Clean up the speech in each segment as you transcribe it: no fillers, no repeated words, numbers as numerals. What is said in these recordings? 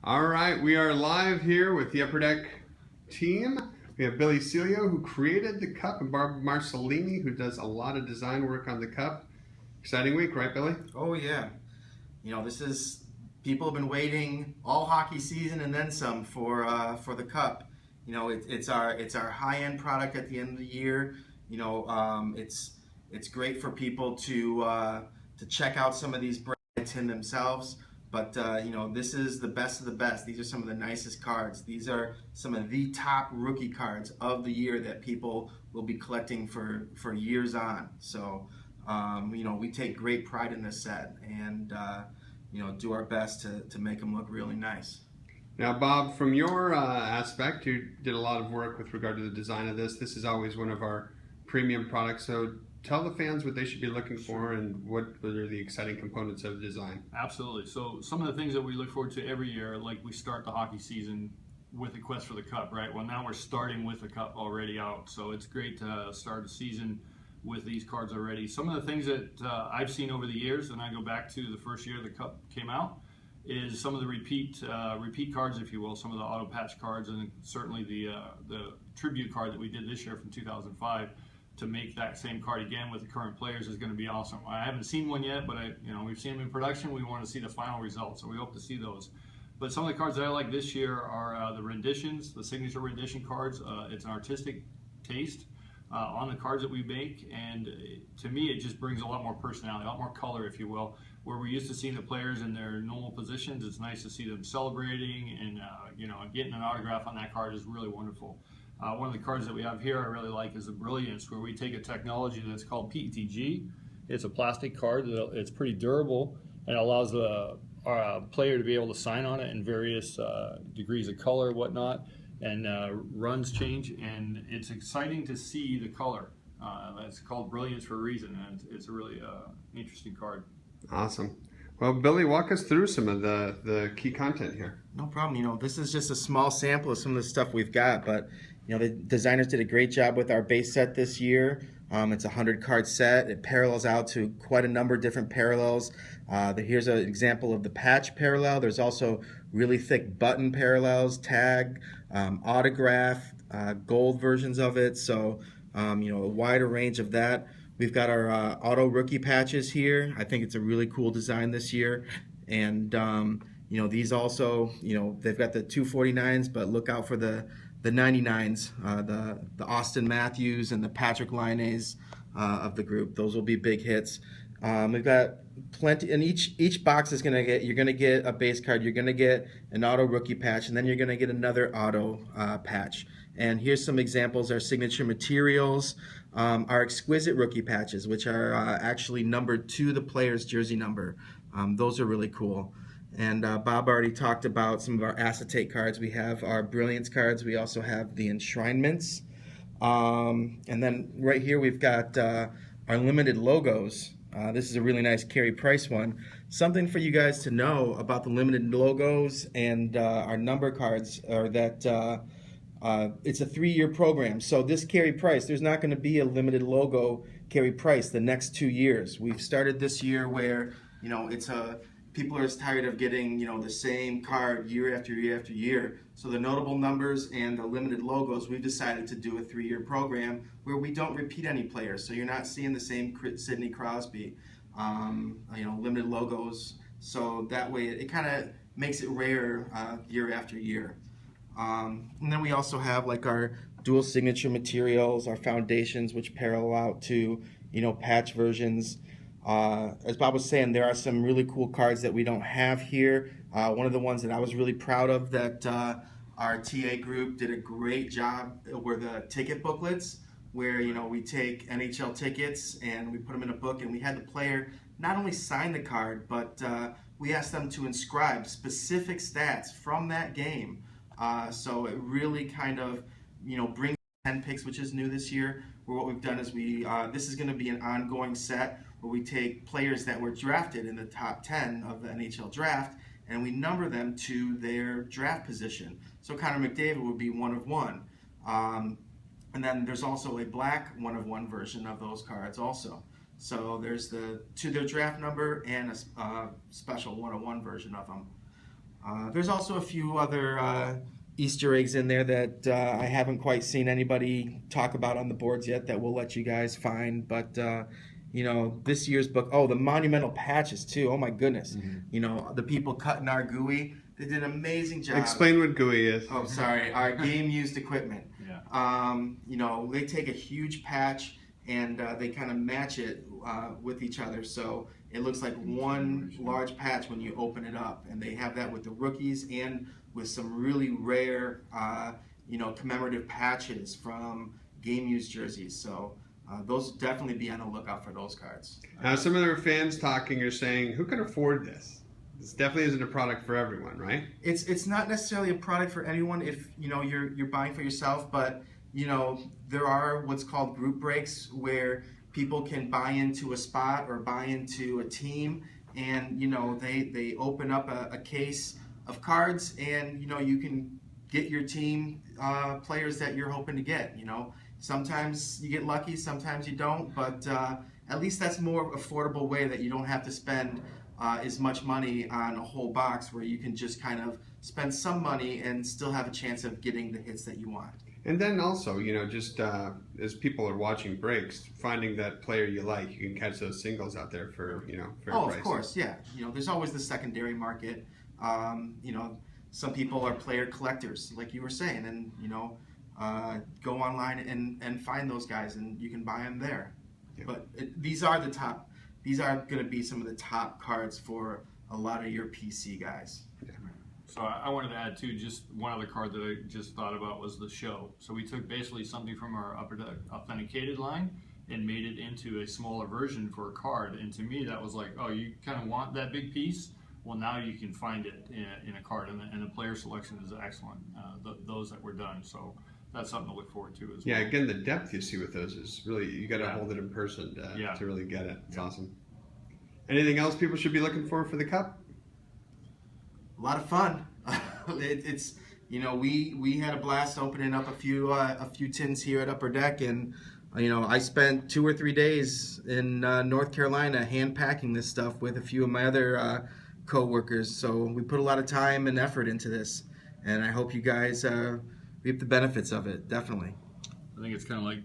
All right, we are live here with the Upper Deck team. We have Billy Celio, who created the cup, and Barb Marcellini, who does a lot of design work on the cup. Exciting week, right, Billy? Oh yeah, this is people have been waiting all hockey season and then some for the cup. It's our high-end product at the end of the year. It's great for people to check out some of these brands in themselves. But this is the best of the best. These are some of the nicest cards. These are some of the top rookie cards of the year that people will be collecting for years on. So we take great pride in this set and do our best to make them look really nice. Now, Bob, from your aspect, you did a lot of work with regard to the design of this. This is always one of our premium products. So tell the fans what they should be looking for and what are the exciting components of design. Absolutely. So some of the things that we look forward to every year, like we start the hockey season with the quest for the cup, right? Well, now we're starting with the cup already out. So it's great to start a season with these cards already. Some of the things that I've seen over the years, and I go back to the first year the cup came out, is some of the repeat cards, if you will, some of the auto patch cards, and certainly the tribute card that we did this year from 2005. To make that same card again with the current players is going to be awesome. I haven't seen one yet, but we've seen them in production. We want to see the final results, so we hope to see those. But some of the cards that I like this year are the renditions, the signature rendition cards. It's an artistic taste on the cards that we make, and to me it just brings a lot more personality, a lot more color, if you will. Where we're used to seeing the players in their normal positions, it's nice to see them celebrating, and getting an autograph on that card is really wonderful. One of the cards that we have here I really like is the Brilliance, where we take a technology that's called PETG. It's a plastic card. It's pretty durable and allows the player to be able to sign on it in various degrees of color, whatnot, and runs change. And it's exciting to see the color. It's called Brilliance for a reason, and it's a really interesting card. Awesome. Well, Billy, walk us through some of the key content here. No problem. This is just a small sample of some of the stuff we've got, but the designers did a great job with our base set this year. It's a 100-card set. It parallels out to quite a number of different parallels. Here's an example of the patch parallel. There's also really thick button parallels, tag, autograph, gold versions of it. So, a wider range of that. We've got our auto rookie patches here. I think it's a really cool design this year. And, these also, they've got the 249s, but look out for the 99s, the Austin Matthews and the Patrick Laines of the group. Those will be big hits. We've got plenty, and each box is you're gonna get a base card, you're gonna get an auto rookie patch, and then you're gonna get another auto patch. And here's some examples: our signature materials, our exquisite rookie patches, which are actually numbered to the player's jersey number. Those are really cool. And Bob already talked about some of our acetate cards. We have our Brilliance cards. We also have the enshrinements. And then right here we've got our limited logos. This is a really nice Carey Price one. Something for you guys to know about the limited logos and our number cards are that it's a 3-year program. So this Carey Price, there's not going to be a limited logo Carey Price the next 2 years. We've started this year where people are tired of getting the same card year after year after year. So the notable numbers and the limited logos, we've decided to do a 3-year program where we don't repeat any players. So you're not seeing the same Sidney Crosby, limited logos. So that way it kind of makes it rare year after year. And then we also have like our dual signature materials, our foundations, which parallel out to patch versions. As Bob was saying, there are some really cool cards that we don't have here. One of the ones that I was really proud of that our TA group did a great job were the ticket booklets, where we take NHL tickets and we put them in a book, and we had the player not only sign the card, but we asked them to inscribe specific stats from that game. So it really kind of brings 10 picks, which is new this year. Where what we've done is this is going to be an ongoing set where we take players that were drafted in the top 10 of the NHL draft and we number them to their draft position. So Connor McDavid would be 1 of 1. And then there's also a black 1 of 1 version of those cards also. So there's to their draft number and a special 1 of 1 version of them. There's also a few other Easter eggs in there that I haven't quite seen anybody talk about on the boards yet that we'll let you guys find. But, this year's book, the monumental patches too. Oh my goodness. Mm-hmm. The people cutting our GUI, they did an amazing job. Explain what GUI is. Oh, sorry. Our game used equipment. Yeah. They take a huge patch and they kind of match it with each other. So it looks like one large patch when you open it up. And they have that with the rookies and with some really rare, commemorative patches from game used jerseys. So those definitely be on the lookout for those cards. Now, some of their fans talking are saying, who can afford this? This definitely isn't a product for everyone, right? It's not necessarily a product for anyone if you're buying for yourself, but there are what's called group breaks where people can buy into a spot or buy into a team, and they open up a case of cards, and you can get your team players that you're hoping to get. Sometimes you get lucky, sometimes you don't, but at least that's more affordable way that you don't have to spend as much money on a whole box, where you can just kind of spend some money and still have a chance of getting the hits that you want. And then also, just as people are watching breaks, finding that player you like, you can catch those singles out there for, fair prices. Of course, yeah. There's always the secondary market. Some people are player collectors, like you were saying, and, go online and find those guys, and you can buy them there. Yeah. But these are going to be some of the top cards for a lot of your PC guys. Yeah. So I wanted to add too, just one other card that I just thought about was the show. So we took basically something from our Upper Deck authenticated line and made it into a smaller version for a card. And to me, that was like, oh, you kind of want that big piece? Well, now you can find it in a card, and the player selection is excellent, those that were done. So that's something to look forward to as well. Yeah, again, the depth you see with those is really, you got to hold it in person to really get it. It's awesome. Anything else people should be looking for the Cup? A lot of fun. It's we had a blast opening up a few tins here at Upper Deck, and I spent 2 or 3 days in North Carolina hand packing this stuff with a few of my other co-workers. So we put a lot of time and effort into this, and I hope you guys reap the benefits of it. Definitely. I think it's kind of like,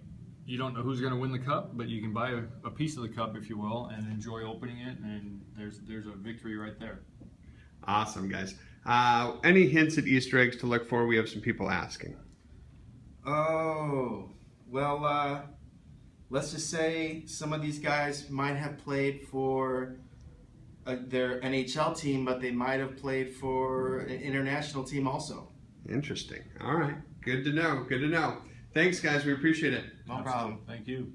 you don't know who's going to win the Cup, but you can buy a piece of the Cup, if you will, and enjoy opening it, and there's a victory right there. Awesome, guys. Any hints at Easter eggs to look for? We have some people asking. Oh, well, let's just say some of these guys might have played for their NHL team, but they might have played for an international team also. Interesting. All right. Good to know. Good to know. Thanks, guys. We appreciate it. No problem. Thank you.